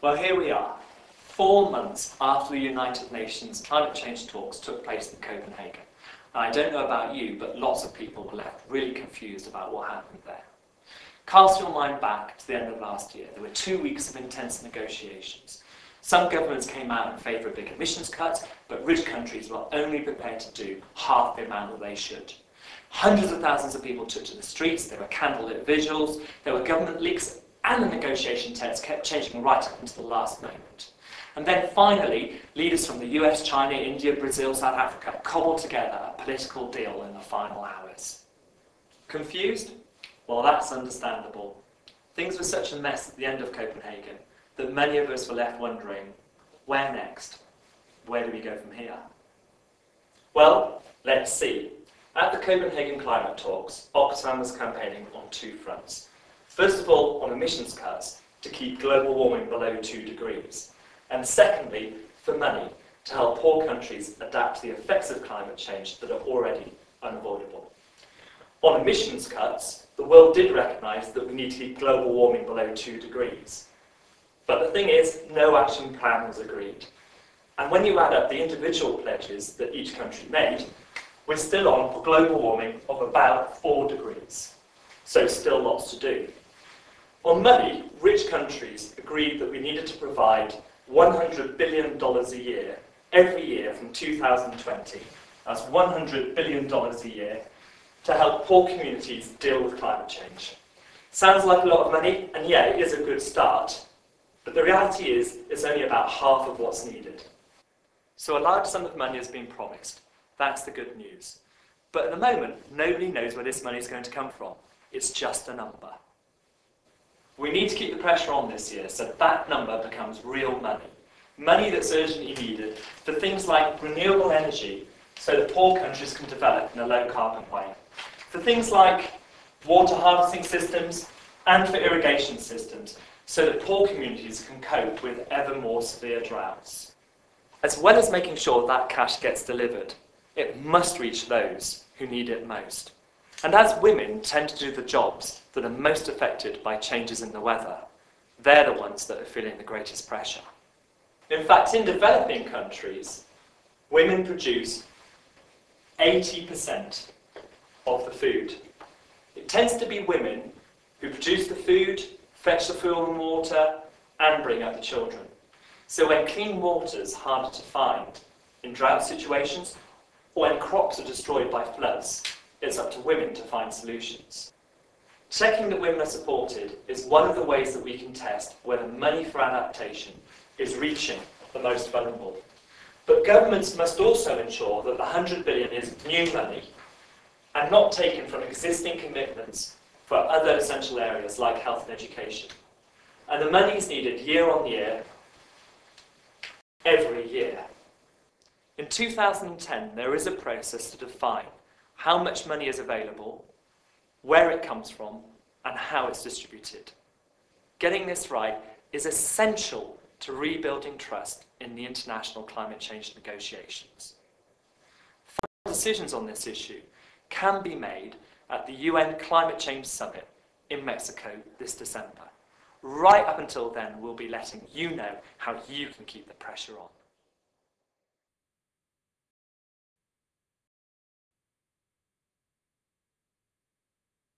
Well, here we are, 4 months after the United Nations climate change talks took place in Copenhagen. And I don't know about you, but lots of people were left really confused about what happened there. Cast your mind back to the end of last year. There were 2 weeks of intense negotiations. Some governments came out in favour of big emissions cuts, but rich countries were only prepared to do half the amount that they should. Hundreds of thousands of people took to the streets, there were candlelit vigils, there were government leaks, and the negotiation text kept changing right up until the last moment. And then finally, leaders from the US, China, India, Brazil, South Africa cobbled together a political deal in the final hours. Confused? Well, that's understandable. Things were such a mess at the end of Copenhagen that many of us were left wondering, where next? Where do we go from here? Well, let's see. At the Copenhagen climate talks, Oxfam was campaigning on 2 fronts. First of all, on emissions cuts to keep global warming below 2 degrees. And secondly, for money to help poor countries adapt to the effects of climate change that are already unavoidable. On emissions cuts, the world did recognise that we need to keep global warming below 2 degrees. But the thing is, no action plan was agreed. And when you add up the individual pledges that each country made, we're still on for global warming of about 4 degrees. So still lots to do. On money, rich countries agreed that we needed to provide $100 billion a year, every year from 2020. That's $100 billion a year to help poor communities deal with climate change. Sounds like a lot of money, and yeah, it is a good start. But the reality is, it's only about half of what's needed. So a large sum of money has been promised. That's the good news. But at the moment, nobody knows where this money is going to come from. It's just a number. We need to keep the pressure on this year so that number becomes real money. Money that's urgently needed for things like renewable energy so that poor countries can develop in a low-carbon way. For things like water harvesting systems and for irrigation systems so that poor communities can cope with ever more severe droughts. As well as making sure that cash gets delivered, it must reach those who need it most. And as women tend to do the jobs that are most affected by changes in the weather, they're the ones that are feeling the greatest pressure. In fact, in developing countries, women produce 80% of the food. It tends to be women who produce the food, fetch the fuel and water, and bring up the children. So when clean water is harder to find in drought situations, or when crops are destroyed by floods, it's up to women to find solutions. Checking that women are supported is one of the ways that we can test whether money for adaptation is reaching the most vulnerable. But governments must also ensure that the $100 billion is new money and not taken from existing commitments for other essential areas like health and education. And the money is needed year on year, every year. In 2010, there is a process to define how much money is available, where it comes from, and how it's distributed. Getting this right is essential to rebuilding trust in the international climate change negotiations. Final decisions on this issue can be made at the UN Climate Change Summit in Mexico this December. Right up until then, we'll be letting you know how you can keep the pressure on.